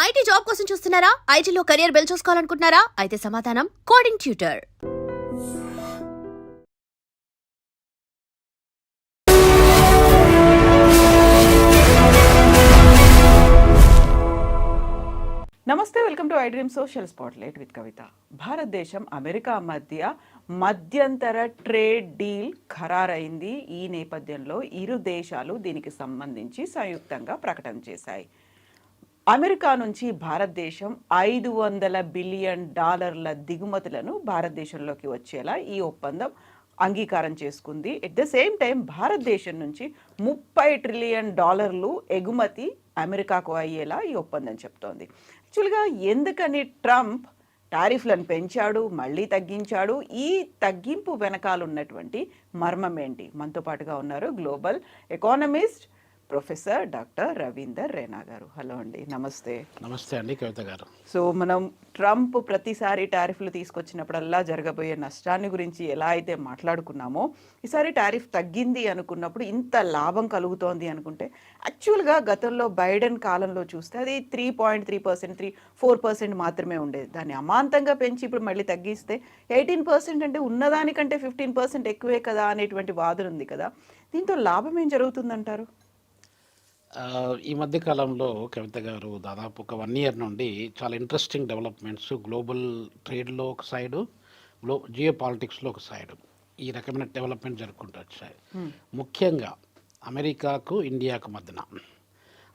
IT job కోసం చూస్తున్నారా? ఐటీలో కెరియర్ బిల్డ్ చూసుకోవాలనుకుంటున్నారా? అయితే సమాధానం కోడింగ్ ట్యూటర్. నమస్తే, welcome to I dream social spotlight with Kavitha. భారతదేశం అమెరికా మధ్య మధ్యంతర ట్రేడ్ డీల్ ఖరారైంది. ఈ నేపథ్యంలో ఇరు దేశాలు దీనికి సంబంధించి సంయుక్తంగా ప్రకటన చేశాయి. అమెరికా నుంచి భారతదేశం $500 బిలియన్ దిగుమతులను భారతదేశంలోకి వచ్చేలా ఈ ఒప్పందం అంగీకారం చేసుకుంది. ఎట్ ద సేమ్ టైం భారతదేశం నుంచి $30 ట్రిలియన్ ఎగుమతి అమెరికాకు అయ్యేలా ఈ ఒప్పందం చెప్తోంది. యాక్చువల్గా ఎందుకని ట్రంప్ టారిఫ్లను పెంచాడు, మళ్ళీ తగ్గించాడు? ఈ తగ్గింపు వెనకాల ఉన్నటువంటి మర్మం ఏంటి? మనతో పాటుగా ఉన్నారు global economist professor doctor Ravinder Raina గారు. హలో అండి, నమస్తే. నమస్తే అండి కవిత గారు. సో మనం ట్రంప్ ప్రతిసారి టారిఫ్లు తీసుకొచ్చినప్పుడల్లా జరగబోయే నష్టాన్ని గురించి ఎలా అయితే మాట్లాడుకున్నామో, ఈసారి టారిఫ్ తగ్గింది అనుకున్నప్పుడు ఇంత లాభం కలుగుతోంది అనుకుంటే, యాక్చువల్గా గతంలో బైడెన్ కాలంలో చూస్తే అది 3.3%, 4% మాత్రమే ఉండేది. దాన్ని అమాంతంగా పెంచి ఇప్పుడు మళ్ళీ తగ్గిస్తే 18% అంటే ఉన్నదానికంటే 15% ఎక్కువే కదా అనేటువంటి వాదన ఉంది కదా. దీంతో లాభం ఏం జరుగుతుందంటారు? ఈ మధ్య కాలంలో కవిత గారు దాదాపు ఒక 1 ఇయర్ నుండి చాలా ఇంట్రెస్టింగ్ డెవలప్మెంట్స్ గ్లోబల్ ట్రేడ్లో ఒక సైడు, జియో పాలిటిక్స్లో ఒక సైడు ఈ రకమైన డెవలప్మెంట్ జరుపుకుంటూ వచ్చాయి. ముఖ్యంగా అమెరికాకు ఇండియాకు మధ్యన,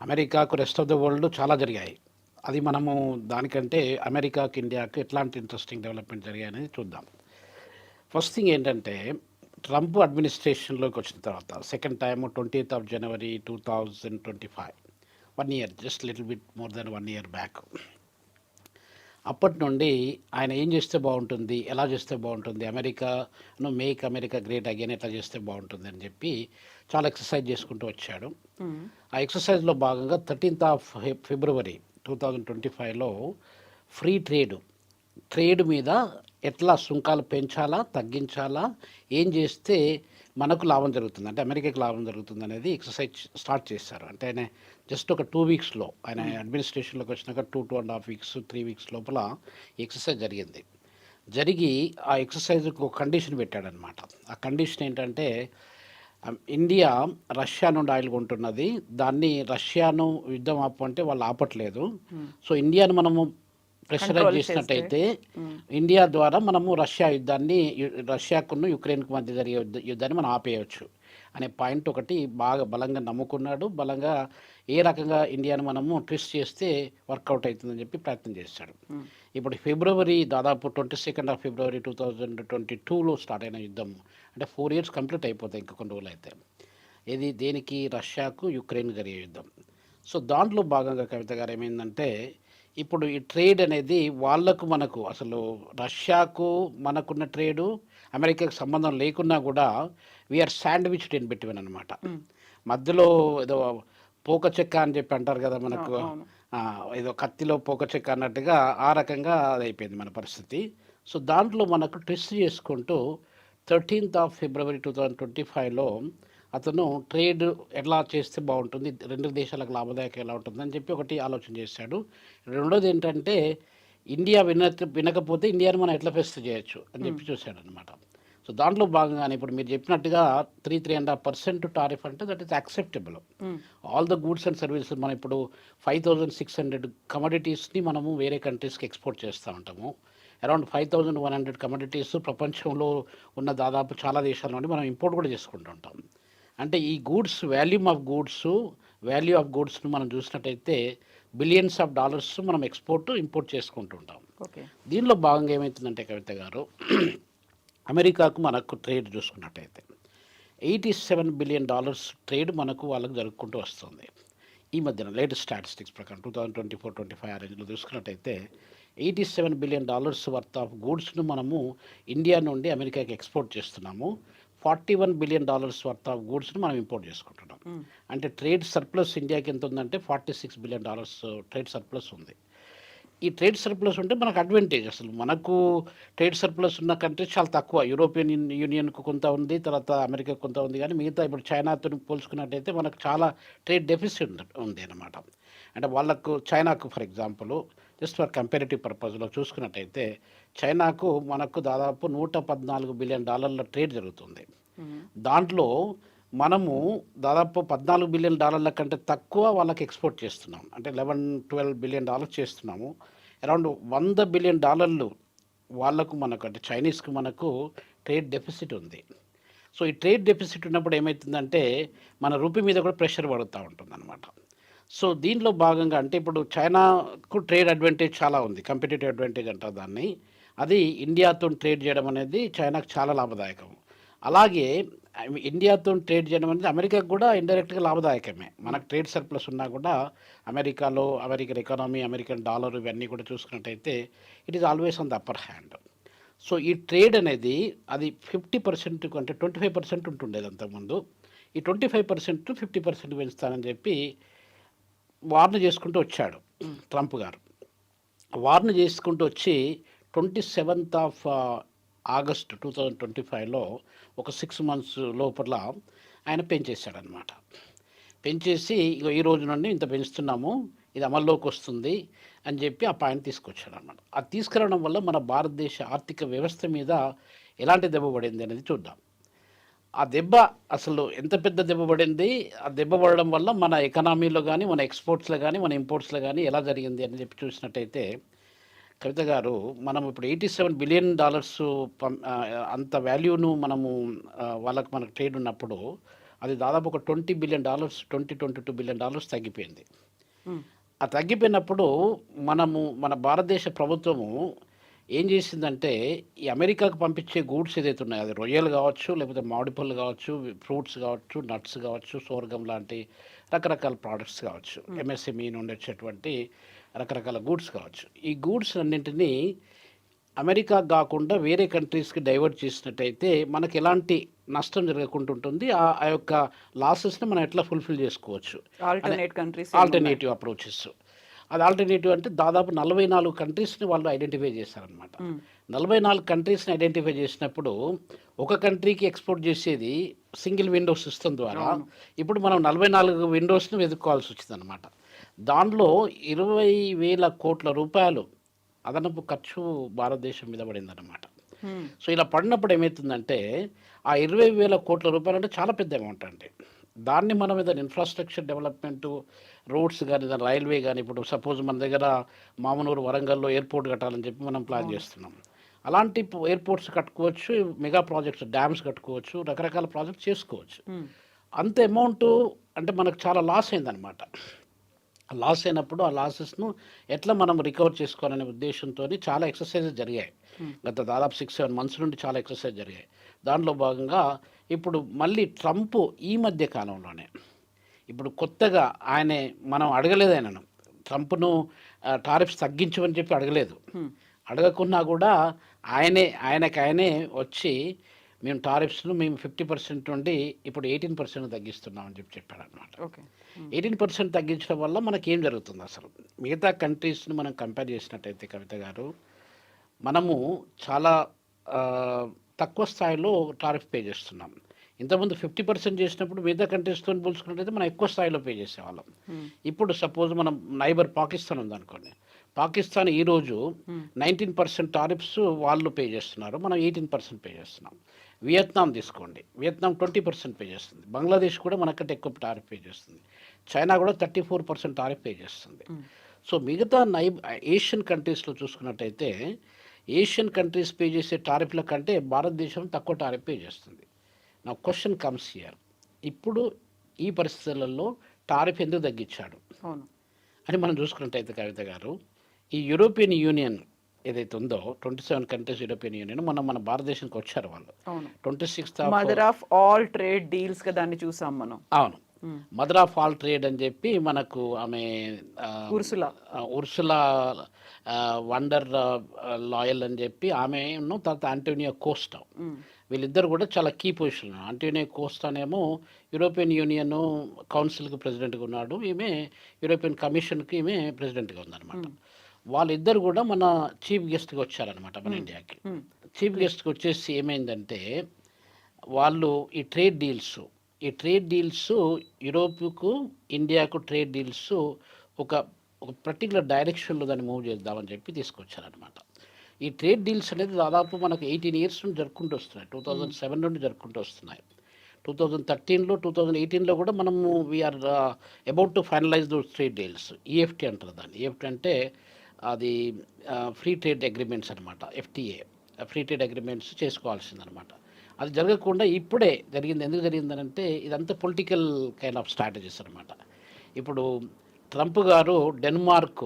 అమెరికాకు రెస్ట్ ఆఫ్ ద వరల్డ్ చాలా జరిగాయి. అది మనము దానికంటే అమెరికాకు ఇండియాకు ఎట్లాంటి ఇంట్రెస్టింగ్ డెవలప్మెంట్ జరిగాయి అనేది చూద్దాం. ఫస్ట్ థింగ్ ఏంటంటే, ట్రంప్ అడ్మినిస్ట్రేషన్లోకి వచ్చిన తర్వాత సెకండ్ టైం 20th జనవరి 2025, 1 year, just little bit more than 1 year back. అప్పటి నుండి ఆయన ఏం చేస్తే బాగుంటుంది, ఎలా చేస్తే బాగుంటుంది, అమెరికాను మేక్ అమెరికా గ్రేట్ అగైన్ ఎట్లా చేస్తే బాగుంటుంది అని చెప్పి చాలా ఎక్సర్సైజ్ చేసుకుంటూ వచ్చాడు. ఆ ఎక్సర్సైజ్లో భాగంగా 13th ఫిబ్రవరి 2025లో ఫ్రీ ట్రేడ్ మీద ఎట్లా సుంకాలు పెంచాలా, తగ్గించాలా, ఏం చేస్తే మనకు లాభం జరుగుతుంది, అంటే అమెరికాకి లాభం జరుగుతుంది అనేది ఎక్సర్సైజ్ స్టార్ట్ చేశారు. అంటే ఆయన జస్ట్ ఒక 2 వీక్స్లో, ఆయన అడ్మినిస్ట్రేషన్లోకి వచ్చినాక 2.5 వీక్స్, 3 వీక్స్ లోపల ఎక్సర్సైజ్ జరిగి ఆ ఎక్సర్సైజ్కి ఒక కండిషన్ పెట్టాడనమాట. ఆ కండిషన్ ఏంటంటే, ఇండియా రష్యా నుండి ఆయిల్ కొంటున్నది, దాన్ని రష్యాను యుద్ధం ఆపంటే వాళ్ళు ఆపట్లేదు. సో ఇండియాను మనము ప్రెషరైజ్ చేసినట్టయితే ఇండియా ద్వారా మనము రష్యాకును యుక్రెయిన్కు మధ్య జరిగే యుద్ధాన్ని మనం ఆపేయవచ్చు అనే పాయింట్ ఒకటి బాగా బలంగా నమ్ముకున్నాడు. బలంగా ఏ రకంగా ఇండియాను మనము ట్విస్ట్ చేస్తే వర్కౌట్ అవుతుందని చెప్పి ప్రయత్నం చేశాడు. ఇప్పుడు దాదాపు 22nd ఫిబ్రవరి 2022లో స్టార్ట్ అయిన యుద్ధం, అంటే 4 ఇయర్స్ కంప్లీట్ అయిపోతాయి ఇంకా కొన్ని రోజులు అయితే. దేనికి? రష్యాకు యుక్రెయిన్ జరిగే యుద్ధం. సో దాంట్లో భాగంగా కవిత గారు ఏమైందంటే, ఇప్పుడు ఈ ట్రేడ్ అనేది మనకు అసలు రష్యాకు మనకున్న ట్రేడు అమెరికాకు సంబంధం లేకున్నా కూడా వీఆర్ శాండ్విచ్డ్ ఇన్ బిట్వీన్ అనమాట. మధ్యలో ఏదో పోక చెక్క అని చెప్పి అంటారు కదా మనకు, ఏదో కత్తిలో పోక చెక్క అన్నట్టుగా ఆ రకంగా అది అయిపోయింది మన పరిస్థితి. సో దాంట్లో మనకు ట్విస్ట్ చేసుకుంటూ 13th ఫిబ్రవరి 2025లో అతను ట్రేడ్ ఎలా చేస్తే బాగుంటుంది, 2 దేశాలకు లాభదాయకం ఎలా ఉంటుందని చెప్పి ఒకటి ఆలోచన చేశాడు. రెండోది ఏంటంటే, ఇండియా వినకపోతే ఇండియాని మనం ఎట్లా ఫేస్ చేయొచ్చు అని చెప్పి చూశాడు అనమాట. సో దాంట్లో భాగంగానే ఇప్పుడు మీరు చెప్పినట్టుగా 3.5% టారిఫ్ అంటే that is acceptable. All the goods and services, మనం ఇప్పుడు 5600 కమోడిటీస్ని మనము వేరే కంట్రీస్కి ఎక్స్పోర్ట్ చేస్తూ ఉంటాము. అరౌండ్ 5100 కమోడిటీస్ ప్రపంచంలో ఉన్న దాదాపు చాలా దేశాల నుండి మనం ఇంపోర్ట్ కూడా చేసుకుంటూ ఉంటాం. అంటే ఈ గూడ్స్, వాల్యూ ఆఫ్ గూడ్స్ను మనం చూసినట్టయితే బిలియన్స్ ఆఫ్ డాలర్స్ మనం ఇంపోర్ట్ చేసుకుంటూ ఉంటాం. దీనిలో భాగంగా ఏమవుతుందంటే కవిత గారు, అమెరికాకు మనకు ట్రేడ్ చూసుకున్నట్టయితే $87 బిలియన్ ట్రేడ్ మనకు వాళ్ళకు జరుపుకుంటూ వస్తుంది. ఈ మధ్యన లేటెస్ట్ స్టాటిస్టిక్స్ ప్రకారం 2024-25 రేంజ్లో చూసుకున్నట్టయితే $87 బిలియన్ వర్త్ ఆఫ్ గూడ్స్ను మనము ఇండియా నుండి అమెరికాకి ఎక్స్పోర్ట్ చేస్తున్నాము. $41 బిలియన్ వర్త్ ఆఫ్ గూడ్స్ని మనం ఇంపోర్ట్ చేసుకుంటున్నాం. అంటే ట్రేడ్ సర్ప్లస్ ఇండియాకి ఎంత ఉందంటే $46 బిలియన్ ట్రేడ్ సర్ప్లస్ ఉంది. ఈ ట్రేడ్ సర్ప్లస్ ఉంటే మనకు అడ్వాంటేజ్. అసలు మనకు ట్రేడ్ సర్ప్లస్ ఉన్న కంట్రీస్ చాలా తక్కువ. యూరోపియన్ యూనియన్కు కొంత ఉంది, తర్వాత అమెరికాకు కొంత ఉంది, కానీ మిగతా ఇప్పుడు చైనాతో పోల్చుకున్నట్టయితే మనకు చాలా ట్రేడ్ డెఫిసిట్ ఉంది అన్నమాట. అంటే వాళ్ళకు చైనాకు for example just for comparative పర్పస్లో చూసుకున్నట్టయితే చైనాకు మనకు దాదాపు $114 బిలియన్ ట్రేడ్ జరుగుతుంది. దాంట్లో మనము దాదాపు $14 బిలియన్ కంటే తక్కువ వాళ్ళకి ఎక్స్పోర్ట్ చేస్తున్నాం. అంటే 11-12 బిలియన్ చేస్తున్నాము. అరౌండ్ $100 బిలియన్ వాళ్ళకు మనకు అంటే చైనీస్కి మనకు ట్రేడ్ డెఫిసిట్ ఉంది. సో ఈ ట్రేడ్ డెఫిసిట్ ఉన్నప్పుడు ఏమవుతుందంటే మన రూపీ మీద కూడా ప్రెషర్ పడుతూ ఉంటుంది అనమాట. సో దీనిలో భాగంగా అంటే ఇప్పుడు చైనాకు ట్రేడ్ అడ్వాంటేజ్ చాలా ఉంది, కంపిటేటివ్ అడ్వాంటేజ్ అంటారు దాన్ని. అది ఇండియాతో ట్రేడ్ చేయడం అనేది చైనాకు చాలా లాభదాయకం. అలాగే ఇండియాతో ట్రేడ్ చేయడం అనేది అమెరికాకు కూడా ఇండైరెక్ట్గా లాభదాయకమే. మనకు ట్రేడ్ సర్ప్లస్ ఉన్నా కూడా అమెరికాలో అమెరికన్ ఎకానమీ, అమెరికన్ డాలర్ ఇవన్నీ కూడా చూసుకున్నట్టయితే it is always on the upper hand. So ఈ ట్రేడ్ అనేది అది 50% అంటే 25% ఉంటుండేది అంతకుముందు. ఈ 25% 50% పెంచుతానని చెప్పి వార్న్ చేసుకుంటూ వచ్చాడు ట్రంప్ గారు. వార్న్ చేసుకుంటూ వచ్చి 27th ఆగస్టు 2025లో ఒక 6 months లోపల ఆయన పెంచేశాడనమాట. పెంచేసి ఇగో ఈ రోజు నుండి ఇంత పెంచుతున్నాము, ఇది అమల్లోకి వస్తుంది అని చెప్పి ఆ పాయింట్ తీసుకొచ్చాడు అనమాట. అది తీసుకురావడం వల్ల మన భారతదేశ ఆర్థిక వ్యవస్థ మీద ఎలాంటి దెబ్బ పడింది అనేది చూద్దాం. ఆ దెబ్బ అసలు ఎంత పెద్ద దెబ్బ పడింది, ఆ దెబ్బ పడడం వల్ల మన ఎకనామీలో కానీ, మన ఎక్స్పోర్ట్స్లో కానీ, మన ఇంపోర్ట్స్లో కానీ ఎలా జరిగింది అని చెప్పి చూసినట్టయితే కవిత గారు, మనం ఇప్పుడు $87 బిలియన్ అంత వాల్యూను మనము మనకు ట్రేడ్ ఉన్నప్పుడు అది దాదాపు ఒక $20 బిలియన్, $22 బిలియన్ తగ్గిపోయింది. ఆ తగ్గిపోయినప్పుడు మన భారతదేశ ప్రభుత్వము ఏం చేసిందంటే ఈ అమెరికాకు పంపించే గూడ్స్ ఏదైతే ఉన్నాయో, అది రొయ్యలు కావచ్చు, లేకపోతే మామిడి పళ్ళు కావచ్చు, ఫ్రూట్స్ కావచ్చు, నట్స్ కావచ్చు, సోర్గం లాంటి రకరకాల ప్రోడక్ట్స్ కావచ్చు, ఎంఎస్ఎంఈ నుండి వచ్చేటువంటి రకరకాల గూడ్స్ కావచ్చు, ఈ గూడ్స్ అన్నింటినీ అమెరికా కాకుండా వేరే కంట్రీస్కి డైవర్ట్ చేసినట్టయితే మనకు ఎలాంటి నష్టం జరగకుండా ఉంటుంది. ఆ యొక్క లాసెస్ని మనం ఎట్లా ఫుల్ఫిల్ చేసుకోవచ్చు, ఆల్టర్నేటివ్ అప్రోచెస్. అది ఆల్టర్నేటివ్ అంటే దాదాపు 44 కంట్రీస్ని వాళ్ళు ఐడెంటిఫై చేశారనమాట. 44 కంట్రీస్ని ఐడెంటిఫై చేసినప్పుడు ఒక కంట్రీకి ఎక్స్పోర్ట్ చేసేది సింగిల్ విండో సిస్టమ్ ద్వారా ఇప్పుడు మనం 44 విండోస్ని వెతుక్కోవాల్సి వచ్చింది అనమాట. దానిలో 20,000 కోట్ల రూపాయలు అదనపు ఖర్చు భారతదేశం మీద పడిందన్నమాట. సో ఇలా పడినప్పుడు ఏమవుతుందంటే ఆ 20,000 కోట్ల రూపాయలు అంటే చాలా పెద్ద అమౌంట్ అండి. దాన్ని మనం ఏదైనా ఇన్ఫ్రాస్ట్రక్చర్ డెవలప్మెంటు, రోడ్స్ కానీ, ఏదైనా రైల్వే కానీ, ఇప్పుడు సపోజ్ మన దగ్గర మామనూరు, వరంగల్లో ఎయిర్పోర్ట్ కట్టాలని చెప్పి మనం ప్లాన్ చేస్తున్నాం. అలాంటి ఎయిర్పోర్ట్స్ కట్టుకోవచ్చు, మెగా ప్రాజెక్ట్స్, డ్యామ్స్ కట్టుకోవచ్చు, రకరకాల ప్రాజెక్ట్స్ చేసుకోవచ్చు. అంత అమౌంట్ అంటే మనకు చాలా లాస్ అయిందనమాట. లాస్ అయినప్పుడు ఆ లాసెస్ను ఎట్లా మనం రికవర్ చేసుకోవాలనే ఉద్దేశంతో చాలా ఎక్సర్సైజెస్ జరిగాయి. గత దాదాపు 6-7 months నుండి చాలా ఎక్సర్సైజ్ జరిగాయి. దాంట్లో భాగంగా ఇప్పుడు మళ్ళీ ట్రంప్ ఈ మధ్య కాలంలోనే ఇప్పుడు కొత్తగా మనం అడగలేదు, ట్రంప్ను టారిఫ్స్ తగ్గించమని చెప్పి అడగలేదు. అడగకున్నా కూడా ఆయనే వచ్చి మేము టారిఫ్స్ను 50% నుండి ఇప్పుడు 18% తగ్గిస్తున్నామని చెప్పాడు అనమాట. 18% తగ్గించడం వల్ల మనకేం జరుగుతుంది అసలు మిగతా కంట్రీస్ని మనం కంపేర్ చేసినట్టయితే కవిత గారు, మనము చాలా తక్కువ స్థాయిలో టారిఫ్ పే చేస్తున్నాం. ఇంతకుముందు 50% చేసినప్పుడు మిగతా కంట్రీస్తో పోల్చుకున్నట్టయితే మనం ఎక్కువ స్థాయిలో పే చేసేవాళ్ళం. ఇప్పుడు సపోజ్ మనం నైబర్ పాకిస్తాన్ ఉందనుకోండి, పాకిస్తాన్ ఈరోజు 19% టారిఫ్స్ వాళ్ళు పే చేస్తున్నారు, మనం 18% పే చేస్తున్నాం. వియత్నాం తీసుకోండి, వియత్నాం 20% పే చేస్తుంది. బంగ్లాదేశ్ కూడా మనకంటే ఎక్కువ టారిఫ్ పే చేస్తుంది. చైనా కూడా 34% టారిఫ్ పే చేస్తుంది. సో మిగతా ఏషియన్ కంట్రీస్లో చూసుకున్నట్టయితే ఏషియన్ కంట్రీస్ పే చేసే టారిఫ్ల కంటే భారతదేశం తక్కువ టారిఫ్ పే చేస్తుంది. నా క్వశ్చన్ కమ్స్ హియర్, ఇప్పుడు ఈ పరిస్థితులలో టారిఫ్ ఎందుకు తగ్గించాడు అని మనం చూసుకున్నట్టయితే కవిత గారు, ఈ యూరోపియన్ యూనియన్ ఏదైతే ఉందో 27 కంట్రీస్ యూరోపియన్ యూనియన్ మన భారతదేశానికి వచ్చారు వాళ్ళు. 26th mother of all trade deals గా దాన్ని చూసాం మనం. అవును, మదర్ ఆఫ్ ఆల్ ట్రేడ్ అని చెప్పి మనకు ఆమె ఉర్సులా వండర్ లాయల్ అని చెప్పి ఆమెను, తర్వాత ఆంటోనియో కోస్టా, వీళ్ళిద్దరు కూడా చాలా కీ పొజిషన్. ఆంటోనియో కోస్టా ఏమో యూరోపియన్ యూనియన్ కౌన్సిల్కి ప్రెసిడెంట్గా ఉన్నాడు, ఈమె యూరోపియన్ కమిషన్కి ఈమె ప్రెసిడెంట్గా ఉందన్నమాట. వాళ్ళిద్దరు కూడా మన చీఫ్ గెస్ట్గా వచ్చారనమాట మన ఇండియాకి. చీఫ్ గెస్ట్కి వచ్చేసి ఏమైందంటే వాళ్ళు ఈ ట్రేడ్ డీల్స్ యూరోప్కు ఇండియాకు ట్రేడ్ డీల్స్ ఒక ఒక పర్టికులర్ డైరెక్షన్లో దాన్ని మూవ్ చేద్దామని చెప్పి తీసుకొచ్చారనమాట. ఈ ట్రేడ్ డీల్స్ అనేది దాదాపు మనకు 18 ఇయర్స్ నుండి జరుపుకుంటూ వస్తున్నాయి. 2007 నుండి జరుపుకుంటూ వస్తున్నాయి. 2013లో 2018లో కూడా మనము we are about to finalise those trade deals. EFT అంటారు దాన్ని. ఈఎఫ్టీ అంటే అది ఫ్రీ ట్రేడ్ అగ్రిమెంట్స్ అనమాట. ఎఫ్టీఏ ఫ్రీ ట్రేడ్ అగ్రిమెంట్స్ చేసుకోవాల్సిందనమాట. అది జరగకుండా ఇప్పుడే జరిగింది. ఎందుకు జరిగిందనంటే ఇదంతా పొలిటికల్ కైండ్ ఆఫ్ స్ట్రాటజీస్ అనమాట. ఇప్పుడు ట్రంప్ గారు డెన్మార్క్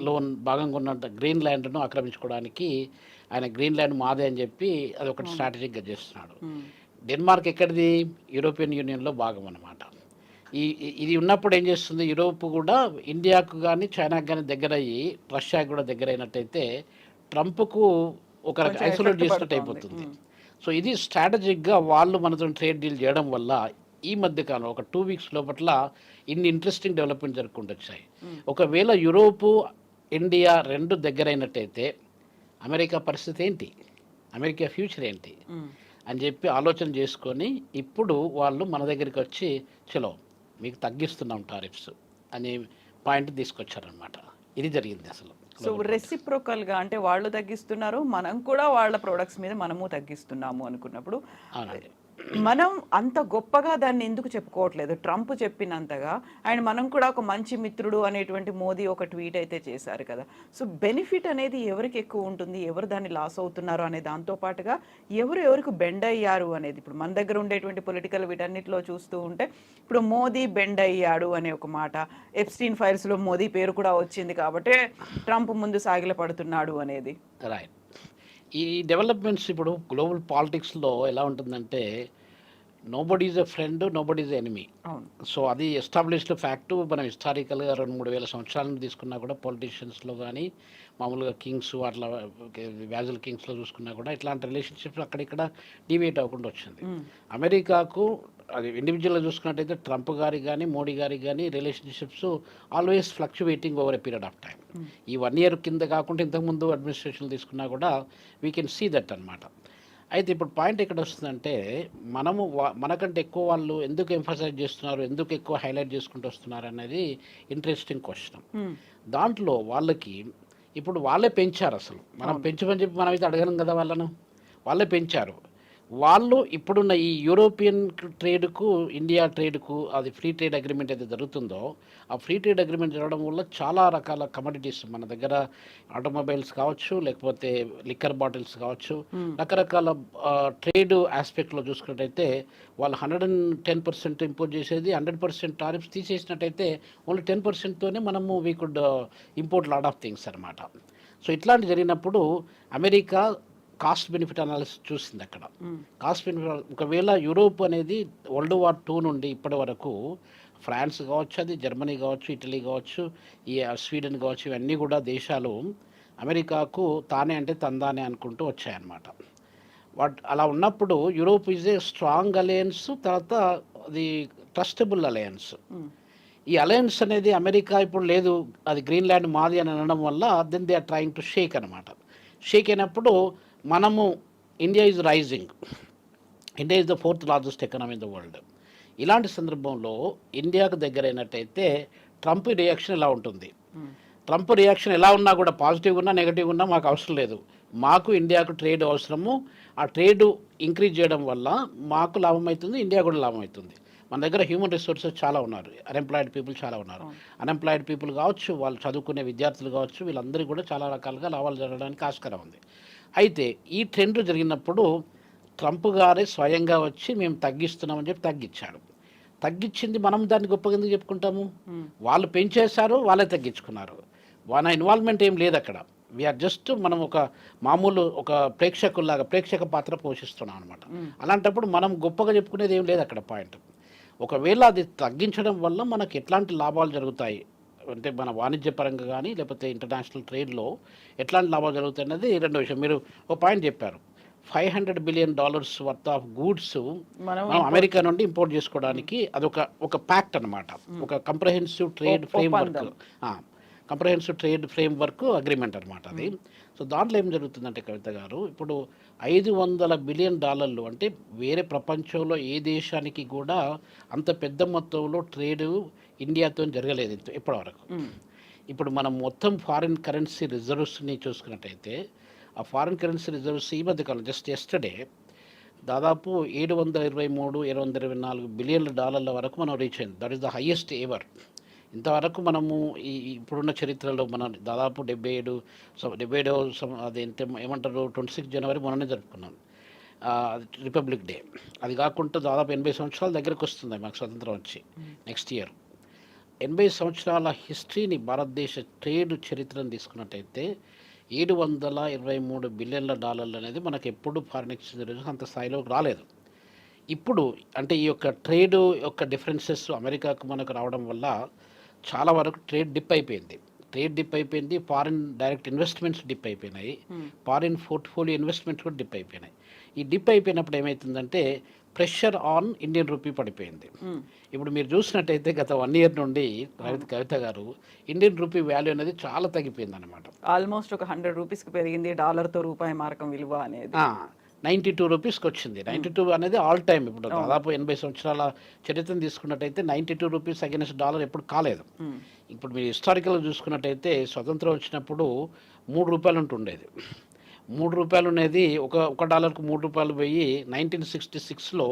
లో భాగంగా ఉన్న గ్రీన్లాండ్ను ఆక్రమించుకోవడానికి ఆయన గ్రీన్లాండ్ మాదే అని చెప్పి అది ఒకటి స్ట్రాటజిక్గా చేస్తున్నాడు. డెన్మార్క్ ఎక్కడిది? యూరోపియన్ యూనియన్లో భాగం అనమాట. ఇది ఉన్నప్పుడు ఏం చేస్తుంది, యూరోప్ కూడా ఇండియాకు కానీ చైనాకు కానీ దగ్గర అయ్యి రష్యాకు కూడా దగ్గర అయినట్టయితే ట్రంప్కు ఒక ఐసోలేట్ చేసినట్టు అయిపోతుంది. సో ఇది స్ట్రాటజిక్గా వాళ్ళు మనతో ట్రేడ్ డీల్ చేయడం వల్ల ఈ మధ్యకాలం ఒక 2 వీక్స్ లోపల ఇన్ని ఇంట్రెస్టింగ్ డెవలప్మెంట్ జరుపుకుంటూ వచ్చాయి. ఒకవేళ యూరోపు ఇండియా రెండు దగ్గరైనట్టయితే అమెరికా పరిస్థితి ఏంటి, అమెరికా ఫ్యూచర్ ఏంటి అని చెప్పి ఆలోచన చేసుకొని ఇప్పుడు వాళ్ళు మన దగ్గరికి వచ్చి చలో మీకు తగ్గిస్తున్నాం టారిఫ్స్ అనే పాయింట్ తీసుకొచ్చారనమాట. ఇది జరిగింది అసలు. సో రెసిప్రోకల్గా అంటే వాళ్ళు తగ్గిస్తున్నారు, మనం కూడా వాళ్ళ ప్రొడక్ట్స్ మీద మనము తగ్గిస్తున్నాము అనుకున్నప్పుడు మనం అంత గొప్పగా దాన్ని ఎందుకు చెప్పుకోవట్లేదు ట్రంప్ చెప్పినంతగా? అండ్ మనం కూడా ఒక మంచి మిత్రుడు అనేటువంటి మోదీ ఒక ట్వీట్ అయితే చేశారు కదా. సో బెనిఫిట్ అనేది ఎవరికి ఎక్కువ ఉంటుంది, ఎవరు దాన్ని లాస్ అవుతున్నారు అనే దాంతో పాటుగా ఎవరికి బెండ్ అయ్యారు అనేది ఇప్పుడు మన దగ్గర ఉండేటువంటి పొలిటికల్ వీటన్నిటిలో చూస్తూ ఉంటే ఇప్పుడు మోదీ బెండ్ అయ్యాడు అనే ఒక మాట, ఎప్స్టీన్ ఫైల్స్లో మోదీ పేరు కూడా వచ్చింది కాబట్టి ట్రంప్ ముందు సాగిల పడుతున్నాడు అనేది. రైట్. ఈ డెవలప్మెంట్స్ ఇప్పుడు గ్లోబల్ పాలిటిక్స్లో ఎలా ఉంటుందంటే nobody is a friend, nobody is enemy. So అది ఎస్టాబ్లిష్డ్ ఫ్యాక్టు. మనం హిస్టారికల్గా 2-3 వేల సంవత్సరాలను తీసుకున్నా కూడా పొలిటీషియన్స్లో కానీ మామూలుగా కింగ్స్ అట్లా వ్యాజల్ కింగ్స్లో చూసుకున్నా కూడా ఇట్లాంటి రిలేషన్షిప్స్ అక్కడిక్కడ డివేట్ అవ్వకుండా వచ్చింది. అమెరికాకు అది ఇండివిజువల్గా చూసుకున్నట్టయితే ట్రంప్ గారికి కానీ మోడీ గారికి కానీ relationships always fluctuating over a period of time. ఈ 1 ఇయర్ కింద కాకుండా ఇంతకుముందు అడ్మినిస్ట్రేషన్ తీసుకున్నా కూడా వీ కెన్ సీ దట్ అనమాట. అయితే ఇప్పుడు పాయింట్ ఎక్కడ వస్తుందంటే మనము మనకంటే ఎక్కువ వాళ్ళు ఎందుకు ఎంఫసైజ్ చేస్తున్నారు, ఎందుకు ఎక్కువ హైలైట్ చేసుకుంటూ వస్తున్నారు అనేది ఇంట్రెస్టింగ్ క్వశ్చన్. దాంట్లో వాళ్ళకి ఇప్పుడు వాళ్ళే పెంచారు. అసలు మనం పెంచమని చెప్పి మనమైతే అడగలం కదా, వాళ్ళే పెంచారు. వాళ్ళు ఇప్పుడున్న ఈ యూరోపియన్ ట్రేడ్కు ఇండియా ట్రేడ్కు అది ఫ్రీ ట్రేడ్ అగ్రిమెంట్ అయితే జరుగుతుందో ఆ ఫ్రీ ట్రేడ్ అగ్రిమెంట్ జరగడం వల్ల చాలా రకాల కమోడిటీస్ మన దగ్గర ఆటోమొబైల్స్ కావచ్చు, లేకపోతే లిక్కర్ బాటిల్స్ కావచ్చు, రకరకాల ట్రేడ్ ఆస్పెక్ట్లో చూసుకున్నట్టయితే వాళ్ళు 110% ఇంపోర్ట్ చేసేది 100% టారిఫ్స్ తీసేసినట్టయితే ఓన్లీ 10%తోనే మనము we could import lot of things అనమాట. సో ఇట్లాంటి జరిగినప్పుడు అమెరికా కాస్ట్ బెనిఫిట్ అనాలిసిస్ చూసింది అక్కడ. కాస్ట్ బెనిఫిట్ ఒకవేళ యూరోప్ అనేది World War II నుండి ఇప్పటి వరకు ఫ్రాన్స్ కావచ్చు, అది జర్మనీ కావచ్చు, ఇటలీ కావచ్చు, ఈ స్వీడన్ కావచ్చు, ఇవన్నీ కూడా దేశాలు అమెరికాకు తానే అంటే తందానే అనుకుంటూ వచ్చాయన్నమాట. అలా ఉన్నప్పుడు Europe is a strong alliance, తర్వాత అది ట్రస్టబుల్ అలయన్స్. ఈ అలయన్స్ అనేది అమెరికా ఇప్పుడు లేదు, అది గ్రీన్లాండ్ మాది అని అనడం వల్ల then they are trying to shake అనమాట. షేక్ అయినప్పుడు మనము India is rising, India is the 4th largest economy in the world. ఇలాంటి సందర్భంలో ఇండియాకు దగ్గరైనట్టయితే ట్రంప్ రియాక్షన్ ఎలా ఉంటుంది? ట్రంప్ రియాక్షన్ ఎలా ఉన్నా కూడా పాజిటివ్ ఉన్నా నెగిటివ్ ఉన్నా మాకు అవసరం లేదు, మాకు ఇండియాకు ట్రేడ్ అవసరము. ఆ ట్రేడ్ ఇంక్రీజ్ చేయడం వల్ల మాకు లాభం అవుతుంది, ఇండియా కూడా లాభం అవుతుంది. మన దగ్గర హ్యూమన్ రిసోర్సెస్ చాలా ఉన్నారు, అన్ఎంప్లాయిడ్ పీపుల్ చాలా ఉన్నారు. అన్ఎంప్లాయిడ్ పీపుల్ కావచ్చు, వాళ్ళు చదువుకునే విద్యార్థులు కావచ్చు, వీళ్ళందరికీ కూడా చాలా రకాలుగా లాభాలు జరగడానికి ఆస్కారం ఉంది. అయితే ఈ ట్రెండ్ జరిగినప్పుడు ట్రంప్ గారే స్వయంగా వచ్చి మేము తగ్గిస్తున్నామని చెప్పి తగ్గించాడు. తగ్గించింది మనం దాన్ని గొప్పగా ఎందుకు చెప్పుకుంటాము? వాళ్ళు పెంచేశారు, వాళ్ళే తగ్గించుకున్నారు. వాళ్ళ ఇన్వాల్వ్మెంట్ ఏం లేదు అక్కడ. వీఆర్ జస్ట్ మనం ఒక మామూలు ఒక ప్రేక్షకుల్లాగా ప్రేక్షక పాత్ర పోషిస్తున్నాం అనమాట. అలాంటప్పుడు మనం గొప్పగా చెప్పుకునేది ఏం లేదు అక్కడ పాయింట్. ఒకవేళ అది తగ్గించడం వల్ల మనకు ఎట్లాంటి లాభాలు జరుగుతాయి అంటే మన వాణిజ్యపరంగా కానీ లేకపోతే ఇంటర్నేషనల్ ట్రేడ్లో ఎట్లాంటి లాభాలు జరుగుతాయి అన్నది రెండో విషయం. మీరు ఒక పాయింట్ చెప్పారు, $500 బిలియన్ వర్త్ ఆఫ్ గూడ్స్ మనం అమెరికా నుండి ఇంపోర్ట్ చేసుకోవడానికి అదొక ప్యాక్ట్ అనమాట, ఒక కంప్రహెన్సివ్ ట్రేడ్ ఫ్రేమ్వర్క్ అగ్రిమెంట్ అనమాట అది. సో దాంట్లో ఏం జరుగుతుందంటే కవిత గారు, ఇప్పుడు $500 బిలియన్ అంటే వేరే ప్రపంచంలో ఏ దేశానికి కూడా అంత పెద్ద మొత్తంలో ట్రేడ్ ఇండియాతో జరగలేదు ఇప్పటివరకు. ఇప్పుడు మనం మొత్తం ఫారిన్ కరెన్సీ రిజర్వ్స్ని చూసుకున్నట్టయితే ఆ ఫారిన్ కరెన్సీ రిజర్వ్స్ ఈ మధ్యకాలం జస్ట్ ఎస్టర్డే దాదాపు 723-724 బిలియన్ల డాలర్ల వరకు మనం రీచ్ అయింది. That is the highest ever. ఇంతవరకు మనము ఇప్పుడున్న చరిత్రలో మనం దాదాపు 77 అది ఏమంటారు 26 జనవరి మొన్ననే జరుపుకున్నాం రిపబ్లిక్ డే. అది కాకుండా దాదాపు 80 సంవత్సరాల దగ్గరకు వస్తుంది మనకు స్వతంత్రం వచ్చి నెక్స్ట్ ఇయర్. 80 సంవత్సరాల హిస్టరీని భారతదేశ ట్రేడ్ చరిత్రను తీసుకున్నట్టయితే 723 బిలియన్ల డాలర్లు అనేది మనకు ఎప్పుడు ఫారిన్ ఎక్స్చేంజ్ రిజర్వ్స్ అంత స్థాయిలోకి రాలేదు. ఇప్పుడు అంటే ఈ యొక్క ట్రేడ్ యొక్క డిఫరెన్సెస్ అమెరికాకు మనకు రావడం వల్ల చాలా వరకు ట్రేడ్ డిప్ అయిపోయింది. ఫారిన్ డైరెక్ట్ ఇన్వెస్ట్మెంట్స్ డిప్ అయిపోయినాయి, ఫారిన్ పోర్ట్ఫోలియో ఇన్వెస్ట్మెంట్స్ కూడా డిప్ అయిపోయినాయి. ఈ డిప్ అయిపోయినప్పుడు ఏమవుతుందంటే ప్రెషర్ ఆన్ ఇండియన్ రూపీ పడిపోయింది. ఇప్పుడు మీరు చూసినట్టయితే గత 1 ఇయర్ నుండి కవిత గారు ఇండియన్ రూపీ వాల్యూ అనేది చాలా తగ్గిపోయింది అనమాట. ఆల్మోస్ట్ ఒక 100 రూపీస్కి పెరిగింది డాలర్తో రూపాయి మారకం విలువ అనేది. 92 రూపీస్కి వచ్చింది. 92 అనేది ఆల్ టైమ్. ఇప్పుడు దాదాపు 80 సంవత్సరాల చరిత్రను తీసుకున్నట్టయితే 92 రూపీస్ అగైనెస్ట్ డాలర్ ఎప్పుడు కాలేదు. ఇప్పుడు మీరు హిస్టారికల్గా చూసుకున్నట్టయితే స్వతంత్రం వచ్చినప్పుడు 3 రూపాయలు ఉంటుండేది. 3 రూపాయలు అనేది ఒక డాలర్కు 3 రూపాయలు పోయి 1966లో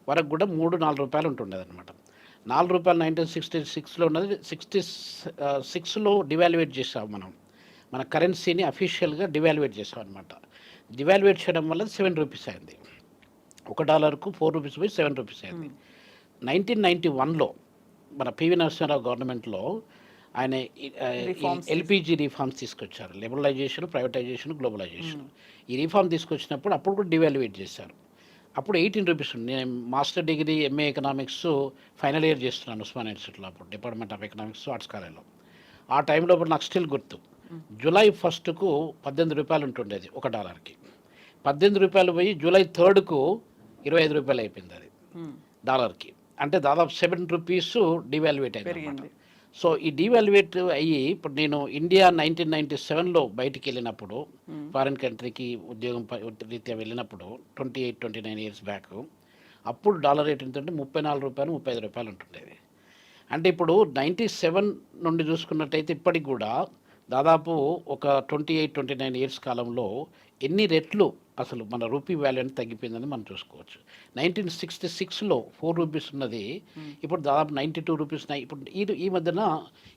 వరకు కూడా 3-4 రూపాయలు ఉంటుండేది అనమాట. 4 రూపాయలు 1966లో ఉన్నది 66లో డివాల్యుయేట్ చేసాం మన కరెన్సీని అఫీషియల్గా డివాల్యుయేట్ చేసాం అనమాట. డివాల్యుయేట్ చేయడం వల్ల 7 రూపీస్ అయింది. $1కు 4 రూపీస్ పోయి 7 రూపీస్ అయింది. 1991లో మన పివి నరసింహారావు గవర్నమెంట్లో ఆయన ఎల్పిజి రిఫార్మ్స్ తీసుకొచ్చారు. Liberalisation, privatisation, globalisation. ఈ రిఫార్మ్ తీసుకొచ్చినప్పుడు అప్పుడు కూడా డివాల్యుయేట్ చేశారు. అప్పుడు 18 రూపీస్ ఉంది. నేను master degree MA economics final year చేస్తున్నాను ఉస్మానియా యూనివర్సిటీలో, అప్పుడు డిపార్ట్మెంట్ ఆఫ్ ఎకనామిక్స్ ఆర్ట్స్ కాలేజ్లో. ఆ టైంలో నాకు స్టిల్ గుర్తు, జూలై 1కు 18 రూపాయలు ఉంటుండేది $1కి. 18 రూపాయలు పోయి జూలై 3కు 25 రూపాయలు అయిపోయింది అది డాలర్కి. అంటే దాదాపు 7 రూపీస్ డివాల్యుయేట్ అయింది. సో ఈ డివాల్యుయేట్ అయ్యి ఇప్పుడు నేను ఇండియా 1997లో బయటికి వెళ్ళినప్పుడు, ఫారిన్ కంట్రీకి ఉద్యోగం రీత్యా వెళ్ళినప్పుడు 28-29 ఇయర్స్ బ్యాక్, అప్పుడు డాలర్ రేట్ ఎంత అంటే 34 రూపాయలు 35 రూపాయలు ఉంటుండేది. అంటే ఇప్పుడు 97 నుండి చూసుకున్నట్టయితే ఇప్పటికి కూడా దాదాపు ఒక 28-29 ఇయర్స్ కాలంలో ఎన్ని రెట్లు అసలు మన రూపీ వాల్యూ అని తగ్గిపోయిందని మనం చూసుకోవచ్చు. 1966లో 4 రూపీస్ ఉన్నది ఇప్పుడు దాదాపు 92 రూపీస్. ఇప్పుడు ఈ మధ్యన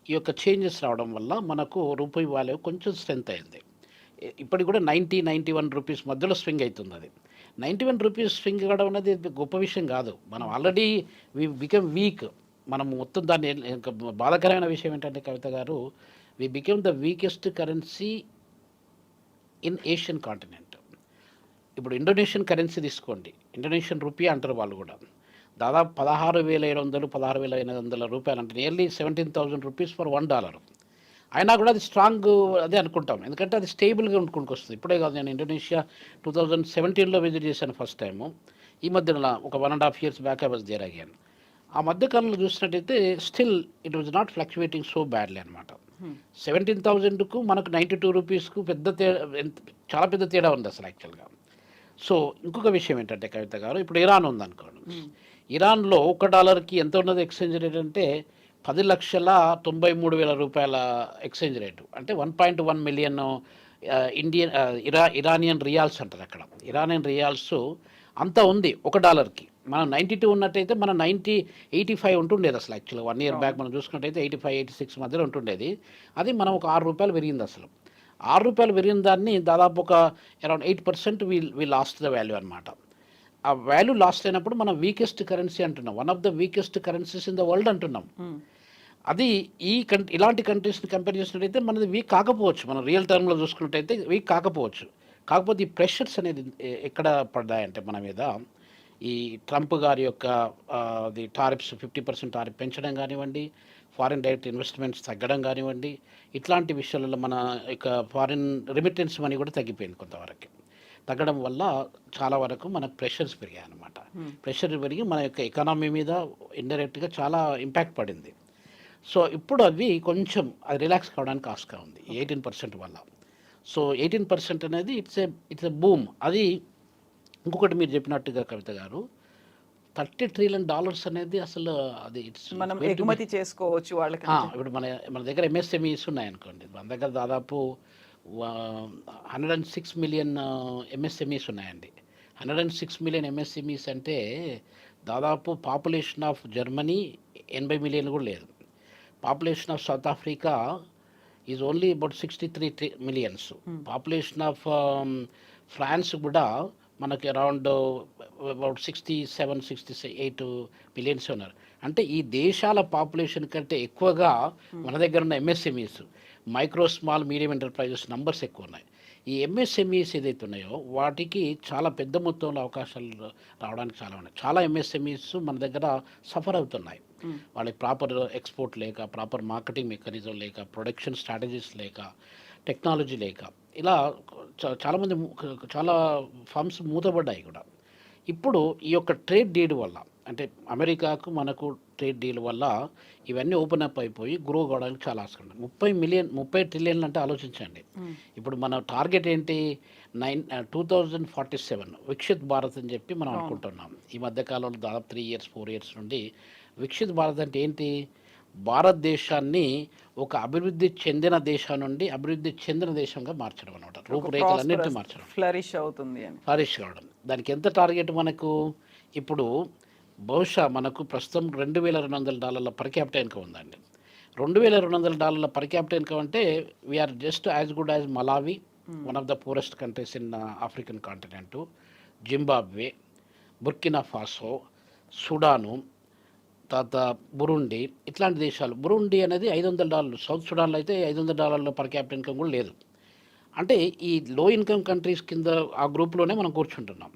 ఈ యొక్క చేంజెస్ రావడం వల్ల మనకు రూపీ వాల్యూ కొంచెం స్ట్రెంత్ అయింది. ఇప్పటికి కూడా 90-91 రూపీస్ మధ్యలో స్వింగ్ అవుతుంది. అది 91 రూపీస్ స్వింగ్ కావడం అనేది గొప్ప విషయం కాదు. మనం ఆల్రెడీ బికమ్ వీక్. మనం మొత్తం దాన్ని బాధాకరమైన విషయం ఏంటంటే కవిత గారు, we became the weakest currency in Asian continent. ఇప్పుడు ఇండోనేషియన్ కరెన్సీ తీసుకోండి, ఇండోనేషియన్ రూపీ అంటారు వాళ్ళు కూడా. దాదాపు 16,700 16,800 రూపాయలు, అంటే నియర్లీ 17,000 రూపీస్ ఫర్ $1. అయినా కూడా అది స్ట్రాంగ్ అదే అనుకుంటాం, ఎందుకంటే అది స్టేబుల్గా వస్తుంది. ఇప్పుడే కాదు, నేను ఇండోనేషియా 2017లో విజిట్ చేశాను ఫస్ట్ టైము. ఈ మధ్యలో ఒక 1.5 years back I was there again. ఆ మధ్యకాలంలో చూసినట్టయితే still it was not fluctuating so badly అనమాట. 17,000కు మనకు 92 రూపీస్కు చాలా పెద్ద తేడా ఉంది అసలు యాక్చువల్గా. సో ఇంకొక విషయం ఏంటంటే కవిత గారు, ఇప్పుడు ఇరాన్ ఉందనుకోండి. ఇరాన్లో $1కి ఎంత ఉన్నది ఎక్స్చేంజ్ రేట్ అంటే 10,93,000 రూపాయల ఎక్స్చేంజ్ రేటు, అంటే 1.1 మిలియన్ ఇరానియన్ రియాల్స్ అంటారు అక్కడ. ఇరానియన్ రియాల్స్ అంత ఉంది $1కి. మనం 92 ఉన్నట్టయితే మనం 85 ఉంటుండేది అసలు యాక్చువల్గా. 1 year బ్యాక్ మనం చూసుకున్నట్టయితే 85-86 మధ్యలో ఉంటుండేది. అది మనం ఒక $6 పెరిగింది అసలు. $6 పెరిగిన దాన్ని దాదాపు ఒక around 8% we lost the value అనమాట. ఆ వాల్యూ లాస్ట్ అయినప్పుడు మనం వీకెస్ట్ కరెన్సీ అంటున్నాం, one of the weakest currencies in the world అంటున్నాం. అది ఇలాంటి కంట్రీస్ని కంపేర్ చేసినట్టయితే మనది వీక్ కాకపోవచ్చు, మనం రియల్ టర్మ్లో చూసుకున్నట్టయితే వీక్ కాకపోవచ్చు. కాకపోతే ఈ ప్రెషర్స్ అనేది ఎక్కడ పడ్డాయంటే మన మీద, ఈ ట్రంప్ గారి యొక్క టారిఫ్స్ 50% టారిఫ్ పెంచడం కానివ్వండి, ఫారిన్ డైరెక్ట్ ఇన్వెస్ట్మెంట్స్ తగ్గడం కానివ్వండి, ఇట్లాంటి విషయాలలో మన యొక్క ఫారిన్ రెమిటెన్స్ మనీ కూడా తగ్గిపోయింది కొంతవరకు. తగ్గడం వల్ల చాలా వరకు మనకు ప్రెషర్స్ పెరిగాయి అన్నమాట. ప్రెషర్ పెరిగి మన యొక్క ఎకానమీ మీద ఇండైరెక్ట్గా చాలా ఇంపాక్ట్ పడింది. సో ఇప్పుడు అవి కొంచెం అది రిలాక్స్ కావడానికి ఆస్కారం ఉంది 18% వల్ల. సో 18% అనేది ఇట్స్ ఎ బూమ్. అది ఇంకొకటి మీరు చెప్పినట్టుగా కవిత గారు, $30 ట్రిలియన్ అనేది అసలు అది ఇట్స్ మనం ఎగుమతి చేసుకోవచ్చు వాళ్ళకి. ఇప్పుడు మన దగ్గర ఎంఎస్ఎంఈస్ ఉన్నాయనుకోండి, మన దగ్గర దాదాపు 106 మిలియన్ ఎంఎస్ఎంఈస్ ఉన్నాయండి. 106 మిలియన్ ఎంఎస్ఎంఈస్ అంటే దాదాపు పాపులేషన్ ఆఫ్ జర్మనీ 80 మిలియన్ కూడా లేదు. Population of South Africa is only about 63 millions. Population of France కూడా మనకి అరౌండ్ అబౌట్ 67-68 మిలియన్స్ ఉన్నారు. అంటే ఈ దేశాల పాపులేషన్ కంటే ఎక్కువగా మన దగ్గర ఉన్న MSMEs, micro small medium enterprises numbers ఎక్కువ ఉన్నాయి. ఈ ఎంఎస్ఎంఈస్ ఏదైతే ఉన్నాయో వాటికి చాలా పెద్ద మొత్తంలో అవకాశాలు రావడానికి చాలా ఉన్నాయి. చాలా ఎంఎస్ఎంఈస్ మన దగ్గర సఫర్ అవుతున్నాయి. వాళ్ళకి ప్రాపర్ ఎక్స్పోర్ట్ లేక, ప్రాపర్ మార్కెటింగ్ మెకానిజం లేక, ప్రొడక్షన్ స్ట్రాటజీస్ లేక, టెక్నాలజీ లేక, ఇలా చాలామంది చాలా ఫార్మ్స్ మూతపడ్డాయి కూడా. ఇప్పుడు ఈ యొక్క ట్రేడ్ డీల్ వల్ల, అంటే అమెరికాకు మనకు ట్రేడ్ డీల్ వల్ల ఇవన్నీ ఓపెన్ అప్ అయిపోయి గ్రో కావడానికి చాలా ఆస్కారం. 30 ట్రిలియన్లు అంటే ఆలోచించండి. ఇప్పుడు మన టార్గెట్ ఏంటి? 2047 వికసిత్ భారత్ అని చెప్పి మనం అనుకుంటున్నాం. ఈ మధ్యకాలంలో దాదాపు 3-4 ఇయర్స్ నుండి వికసిత్ భారత్ అంటే ఏంటి? భారతదేశాన్ని ఒక అభివృద్ధి చెందిన దేశం నుండి అభివృద్ధి చెందిన దేశంగా మార్చడం అనమాట. రూపురేఖలన్నింటినీ మార్చడం, ఫ్లరిష్ అవుతుంది అని, ఫ్లరిష్ కావడం. దానికి ఎంత టార్గెట్ మనకు? ఇప్పుడు బహుశా మనకు ప్రస్తుతం $2,200 పర్ క్యాపిటల్ ఇన్కమ్ ఉందండి. $2,200 పర్ క్యాపిటల్ ఇన్కమ్ అంటే we're just as good as Malawi, one of the poorest countries in African continent, Zimbabwe, Burkina Faso, Sudan, తర్వాత బురుండి, ఇట్లాంటి దేశాలు. బురుండి అనేది $500, సౌత్ సుడాన్లో అయితే $500 పర్ క్యాపిటల్ ఇన్కమ్ కూడా లేదు. అంటే ఈ లో ఇన్కమ్ కంట్రీస్ కింద ఆ గ్రూప్లోనే మనం కూర్చుంటున్నాం.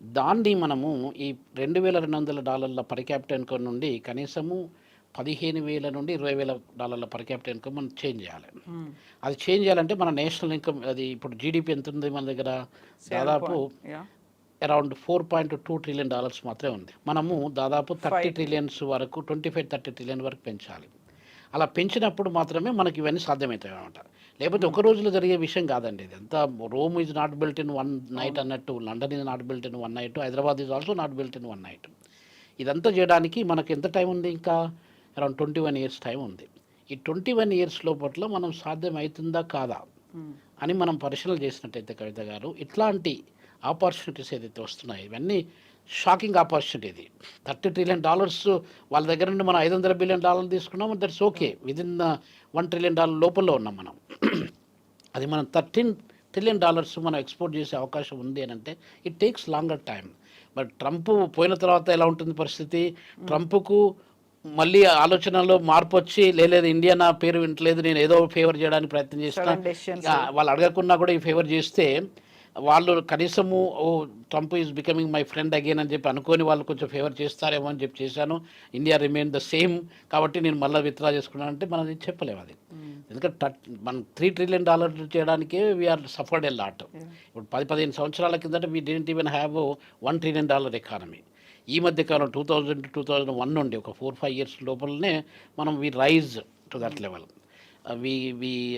దాన్ని మనము ఈ $2,200 పర్ క్యాపిటల్ ఇన్కమ్ నుండి కనీసము 15,000 నుండి $20,000 పర్ క్యాపిటల్ ఇన్కమ్ మనం చేంజ్ చేయాలి. అది చేంజ్ చేయాలంటే మన నేషనల్ ఇన్కమ్, అది ఇప్పుడు జీడిపి ఎంత ఉంది మన దగ్గర? దాదాపు అరౌండ్ $4.2 ట్రిలియన్ మాత్రమే ఉంది. మనము దాదాపు 30 ట్రిలియన్స్ వరకు, 25-30 ట్రిలియన్ వరకు పెంచాలి. అలా పెంచినప్పుడు మాత్రమే మనకి ఇవన్నీ సాధ్యమవుతాయి అన్నమాట. లేకపోతే ఒక రోజులో జరిగే విషయం కాదండి ఇది. అంతా Rome is not built in 1 night అన్నట్టు, London is not built in 1 night, Hyderabad is also not built in 1 night. ఇదంతా చేయడానికి మనకు ఎంత టైం ఉంది? ఇంకా అరౌండ్ 21 ఇయర్స్ టైం ఉంది. ఈ 21 ఇయర్స్ లోపల మనం సాధ్యం అవుతుందా కాదా అని మనం పరిశీలన చేసినట్టయితే కవిత గారు, ఇట్లాంటి ఆపర్చునిటీస్ ఏదైతే వస్తున్నాయి ఇవన్నీ షాకింగ్ ఆపర్చునిటీ. ఇది $30 ట్రిలియన్ వాళ్ళ దగ్గర నుండి మనం $500 బిలియన్ తీసుకున్నాం. దట్స్ ఓకే, విదిన్ $1 ట్రిలియన్ లోపల ఉన్నాం మనం. అది మనం $13 ట్రిలియన్ మనం ఎక్స్పోర్ట్ చేసే అవకాశం ఉంది అని అంటే it takes longer time. But Trump పోయిన తర్వాత ఎలా ఉంటుంది పరిస్థితి? ట్రంప్కు మళ్ళీ ఆలోచనలో మార్పు వచ్చి, లేదు ఇండియా నా పేరు వింటలేదు, నేను ఏదో ఫేవర్ చేయడానికి ప్రయత్నం చేస్తాను, వాళ్ళు అడగకున్నా కూడా ఈ ఫేవర్ చేస్తే వాళ్ళు కనీసము Trump is becoming my friend again అని చెప్పి అనుకొని వాళ్ళు కొంచెం ఫేవర్ చేస్తారేమో అని చెప్పి చేశాను. ఇండియా రిమైన్ ద సేమ్ కాబట్టి నేను మళ్ళీ విత్డ్రా చేసుకున్నాను అంటే మనం చెప్పలేము అది. ఎందుకంటే మనం $3 ట్రిలియన్ చేయడానికే వీఆర్ సఫర్డ్ ఎ లాట్. ఇప్పుడు 10-15 సంవత్సరాల కిందట we didn't even have $1 trillion economy. ఈ మధ్యకాలం 2000-2001 నుండి ఒక 4-5 ఇయర్స్ లోపలనే మనం we rise to that level.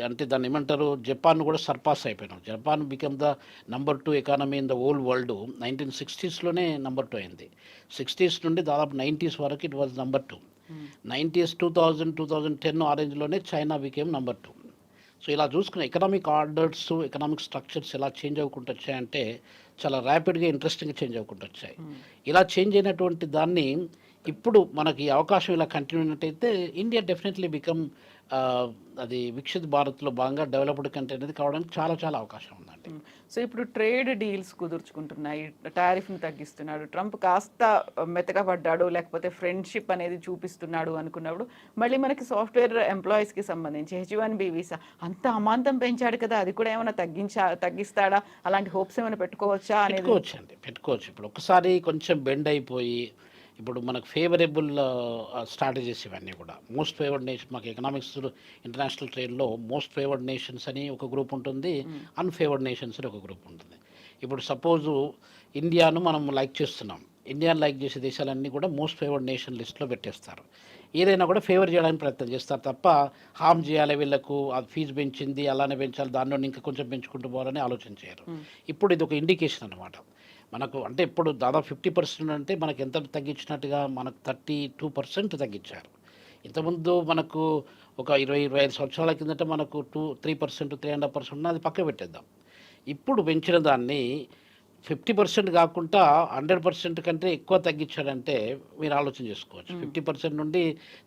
అంటే దాన్ని ఏమంటారు, జపాన్ కూడా సర్పాస్ అయిపోయినాం. Japan become the number 2 economy in the whole world. 1960స్లోనే నెంబర్ 2 అయింది. 60s నుండి దాదాపు 90s వరకు ఇట్ వాజ్ నెంబర్ 2. 90s 2000-2010 ఆ రేంజ్లోనే చైనా బికేమ్ నెంబర్ 2. సో ఇలా చూసుకున్న ఎకనామిక్ ఆర్డర్స్, ఎకనామిక్ స్ట్రక్చర్స్ ఎలా చేంజ్ అవ్వకుండా వచ్చాయంటే చాలా ర్యాపిడ్గా, ఇంట్రెస్టింగ్గా చేంజ్ అవ్వకుండా వచ్చాయి. ఇలా చేంజ్ అయినటువంటి దాన్ని ఇప్పుడు మనకి అవకాశం ఇలా కంటిన్యూ అయినట్టయితే ఇండియా డెఫినెట్లీ బికమ్ అది వికసిత్ భారత్లో భాగంగా డెవలప్డ్ కంట్రీ అనేది కావడానికి చాలా చాలా అవకాశం ఉందండి. సో ఇప్పుడు ట్రేడ్ డీల్స్ కుదుర్చుకుంటున్నాయి, టారిఫ్ని తగ్గిస్తున్నాడు, ట్రంప్ కాస్త మెత్తగా పడ్డాడు, లేకపోతే ఫ్రెండ్షిప్ అనేది చూపిస్తున్నాడు అనుకున్నప్పుడు మళ్ళీ మనకి సాఫ్ట్వేర్ ఎంప్లాయీస్కి సంబంధించి H-1B వీసా అంత అమాంతం పెంచాడు కదా, అది కూడా ఏమైనా తగ్గిస్తాడా? అలాంటి హోప్స్ ఏమైనా పెట్టుకోవచ్చా అనేది? పెట్టుకోవచ్చు. ఇప్పుడు ఒకసారి కొంచెం బెండ్ అయిపోయి, ఇప్పుడు మనకు ఫేవరబుల్ స్ట్రాటజీస్ ఇవన్నీ కూడా మోస్ట్ ఫేవర్డ్ నేషన్, మాకు ఎకనామిక్స్ ఇంటర్నేషనల్ ట్రేడ్లో మోస్ట్ ఫేవర్డ్ నేషన్స్ అని ఒక గ్రూప్ ఉంటుంది, అన్ఫేవర్డ్ నేషన్స్ అని ఒక గ్రూప్ ఉంటుంది. ఇప్పుడు సపోజు ఇండియాను మనం లైక్ చేస్తున్నాం, ఇండియాను లైక్ చేసే దేశాలన్నీ కూడా మోస్ట్ ఫేవర్డ్ నేషన్ లిస్ట్లో పెట్టేస్తారు. ఏదైనా కూడా ఫేవర్ చేయడానికి ప్రయత్నం చేస్తారు తప్ప హామ్ చేయాలి, వీళ్ళకు అది ఫీజు పెంచింది అలానే పెంచాలి, దానిలో ఇంకా కొంచెం పెంచుకుంటూ పోవాలని ఆలోచన చేయరు. ఇప్పుడు ఇది ఒక ఇండికేషన్ అనమాట. మనకు అంటే ఇప్పుడు దాదాపు 50% అంటే మనకు ఎంత తగ్గించినట్టుగా మనకు 32% తగ్గించారు. ఇంతకుముందు మనకు ఒక 20-25 సంవత్సరాల కిందట మనకు 3%, 3.5% ఉన్న అది పక్క పెట్టేద్దాం. ఇప్పుడు పెంచిన దాన్ని 50% కాకుండా 100% కంటే ఎక్కువ తగ్గించాడంటే మీరు ఆలోచన చేసుకోవచ్చు. 50% నుండి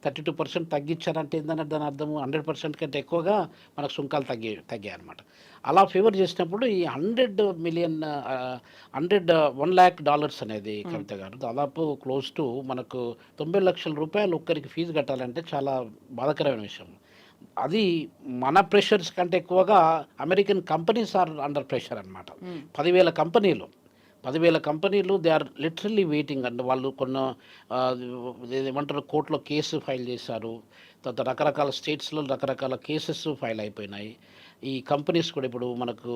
32% తగ్గించారంటే ఏంటంటే దాని అర్థము 100% కంటే ఎక్కువగా మనకు సుంకాలు తగ్గాయి అనమాట. అలా ఫేవర్ చేసినప్పుడు ఈ 1 lakh డాలర్స్ అనేది కవిత గారు దాదాపు క్లోజ్ టు మనకు 90 లక్షల రూపాయలు ఒక్కరికి ఫీజు కట్టాలంటే చాలా బాధాకరమైన విషయం. అది మన ప్రెషర్స్ కంటే ఎక్కువగా American companies are under pressure అనమాట. 10,000 కంపెనీలు దే ఆర్ లిటరల్లీ వెయిటింగ్ అండి. వాళ్ళు ఏమంటారు కోర్టులో కేసు ఫైల్ చేశారు. తర్వాత రకరకాల స్టేట్స్లో రకరకాల కేసెస్ ఫైల్ అయిపోయినాయి. ఈ కంపెనీస్ కూడా ఇప్పుడు మనకు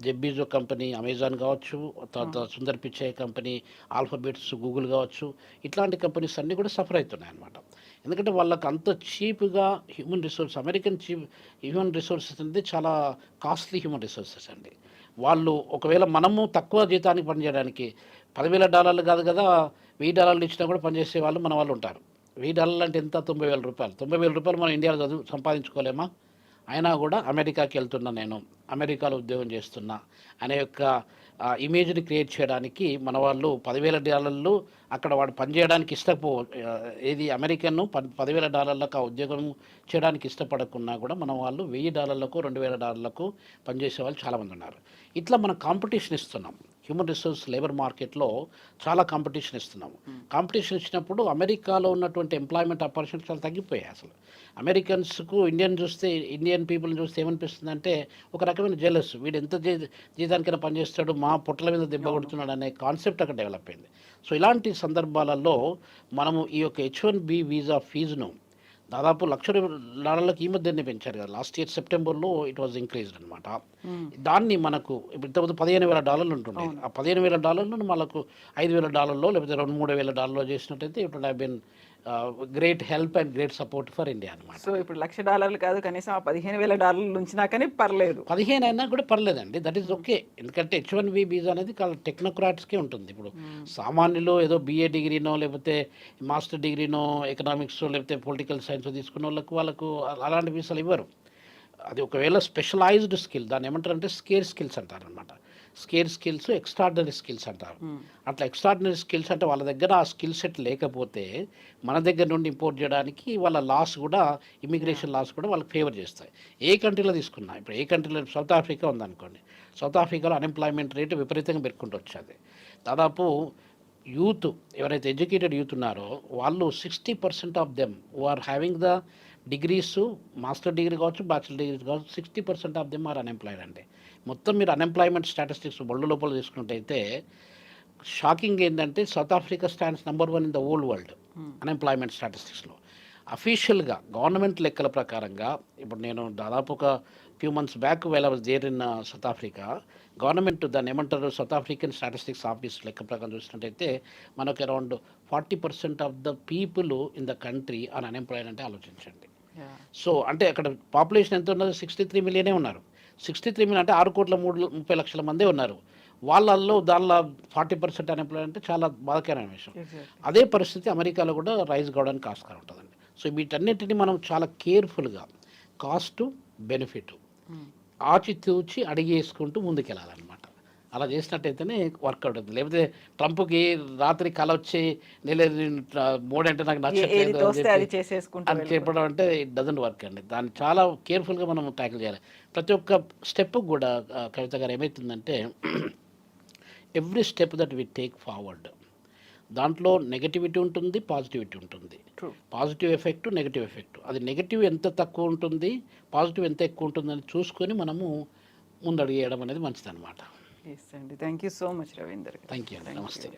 జెబ్బీజో కంపెనీ అమెజాన్ కావచ్చు, తర్వాత Sundar Pichai company alphabets Google కావచ్చు, ఇట్లాంటి కంపెనీస్ అన్నీ కూడా సఫర్ అవుతున్నాయి అన్నమాట. ఎందుకంటే వాళ్ళకి అంత చీప్గా అమెరికన్ హ్యూమన్ రిసోర్సెస్ అనేది చాలా కాస్ట్లీ హ్యూమన్ రిసోర్సెస్ అండి. వాళ్ళు ఒకవేళ మనము తక్కువ జీతానికి పనిచేయడానికి $10,000 కాదు కదా, $1,000 ఇచ్చినా కూడా పనిచేసే వాళ్ళు మన వాళ్ళు ఉంటారు. $1,000 అంటే ఎంత? $90,000. $90,000 మనం ఇండియాలో సంపాదించుకోలేమా? అయినా కూడా అమెరికాకి వెళ్తున్నా, నేను అమెరికాలో ఉద్యోగం చేస్తున్నా అనే యొక్క ఇమేజ్ని క్రియేట్ చేయడానికి మన వాళ్ళు $10,000 అక్కడ వాడు పనిచేయడానికి ఏది అమెరికన్ $10,000 ఆ ఉద్యోగం చేయడానికి ఇష్టపడకున్నా కూడా మన వాళ్ళు $1,000, $2,000 పనిచేసే వాళ్ళు చాలామంది ఉన్నారు. ఇట్లా మనం కాంపిటీషన్ ఇస్తున్నాం. హ్యూమన్ రిసోర్స్ లేబర్ మార్కెట్లో చాలా కాంపిటీషన్ ఇస్తున్నాము. కాంపిటీషన్ ఇచ్చినప్పుడు అమెరికాలో ఉన్నటువంటి ఎంప్లాయ్మెంట్ ఆపర్చునిటీస్ చాలా తగ్గిపోయాయి. అసలు అమెరికన్స్కు ఇండియన్ పీపుల్ని చూస్తే ఏమనిపిస్తుంది అంటే ఒక రకమైన జెలస్, వీడు ఎంత జీతానికైనా పనిచేస్తాడు, మా పొట్టల మీద దెబ్బ కొడుతున్నాడు అనే కాన్సెప్ట్ అక్కడ డెవలప్ అయింది. సో ఇలాంటి సందర్భాలలో మనము ఈ యొక్క H-1B వీసా ఫీజును దాదాపు $1,00,000 ఈ మధ్యనే పెంచారు కదా. లాస్ట్ ఇయర్ సెప్టెంబర్లో ఇట్ వాజ్ ఇంక్రీజ్డ్ అనమాట. దాన్ని మనకు ఇప్పుడు ఇంతకుముందు $15,000 ఉంటుండే. ఆ $15,000 మనకు $5,000 లేకపోతే $2,000-3,000 చేసినట్టయితే it would have been great help and great support for India అనమాట. సో ఇప్పుడు $1,00,000 కాదు, కనీసం ఆ $15,000 ఉంచినా కానీ పర్లేదు. 15 అయినా కూడా పర్లేదండి, దట్ ఈస్ ఓకే. ఎందుకంటే H-1B వీసా అనేది టెక్నోక్రాట్స్కే ఉంటుంది. ఇప్పుడు సామాన్యులు ఏదో BA డిగ్రీనో లేకపోతే మాస్టర్ డిగ్రీనో ఎకనామిక్స్ లేకపోతే పొలిటికల్ సైన్స్ తీసుకున్న వాళ్ళకు అలాంటి వీసాలు ఇవ్వరు. అది ఒకవేళ స్పెషలైజ్డ్ స్కిల్, దాన్ని ఏమంటారంటే స్కేర్ స్కిల్స్ అంటారనమాట. స్కేర్ స్కిల్స్, ఎక్స్ట్రాడినరీ స్కిల్స్ అంటారు. అట్లా ఎక్స్ట్రాడినరీ స్కిల్స్ అంటే వాళ్ళ దగ్గర ఆ స్కిల్ సెట్ లేకపోతే మన దగ్గర నుండి ఇంపోర్ట్ చేయడానికి వాళ్ళ లాస్ కూడా, ఇమిగ్రేషన్ లాస్ కూడా వాళ్ళకి ఫేవర్ చేస్తాయి. ఏ కంట్రీలో తీసుకున్నా, ఇప్పుడు ఏ కంట్రీలో సౌత్ ఆఫ్రికా ఉందనుకోండి, సౌత్ ఆఫ్రికాలో అన్ఎంప్లాయ్మెంట్ రేటు విపరీతంగా పెట్టుకుంటూ వచ్చేది. దాదాపు యూత్ ఎవరైతే ఎడ్యుకేటెడ్ యూత్ ఉన్నారో వాళ్ళు 60% of them who are having the degrees, master degree కావచ్చు, బ్యాచిలర్ డిగ్రీ కావచ్చు, 60% ఆఫ్ దెమ్ ఆర్ అన్ఎంప్లాయిడ్ అండి. మొత్తం మీరు అన్ఎంప్లాయ్మెంట్ స్టాటిస్టిక్స్ బళ్ళు లోపల తీసుకున్నట్టయితే షాకింగ్ ఏంటంటే South Africa stands number 1 in the old world unemployment స్టాటిస్టిక్స్లో. అఫీషియల్గా గవర్నమెంట్ లెక్కల ప్రకారంగా ఇప్పుడు నేను దాదాపు ఒక ఫ్యూ మంత్స్ బ్యాక్ వేళ there in South Africa, government దాన్ని ఏమంటారు సౌత్ ఆఫ్రికన్ స్టాటిస్టిక్స్ ఆఫీస్ లెక్క ప్రకారం చూసినట్టయితే మనకు around 40% of the people in the country are unemployed అంటే ఆలోచించండి. సో అంటే అక్కడ పాపులేషన్ ఎంత ఉన్నది? 63 మిలియనే ఉన్నారు. 63 మిలియన్ అంటే 6,30,00,000 మందే ఉన్నారు. వాళ్ళల్లో దానిలో 40% అన్ఎంప్లాయిడ్ అంటే చాలా బాధాకరమైన విషయం. అదే పరిస్థితి అమెరికాలో కూడా రైజ్ కావడానికి ఆస్కారం ఉంటుందండి. సో వీటన్నిటిని మనం చాలా కేర్ఫుల్గా కాస్ట్ బెనిఫిట్ ఆచితూచి అడిగేసుకుంటూ ముందుకెళ్ళాలన్నమాట. అలా చేసినట్టయితేనే వర్కౌట్ అవుతుంది. లేకపోతే ట్రంప్కి రాత్రి కల వచ్చి మోడంటే నాకు నచ్చట్లేదు అని చెప్పడం అంటే ఇట్ డజంట్ వర్క్ అండి. దాన్ని చాలా కేర్ఫుల్గా మనం ట్యాకిల్ చేయాలి. ప్రతి ఒక్క స్టెప్ కూడా కవిత గారు ఏమవుతుందంటే every step that we take forward దాంట్లో నెగటివిటీ ఉంటుంది, పాజిటివిటీ ఉంటుంది. Positive effect, negative effect. అది నెగటివ్ ఎంత తక్కువ ఉంటుంది, పాజిటివ్ ఎంత ఎక్కువ ఉంటుందని చూసుకొని మనము ముందడుగు వేయడం అనేది మంచిదన్నమాట. Thank you so much Ravinder. Thank you అండి. నమస్తే.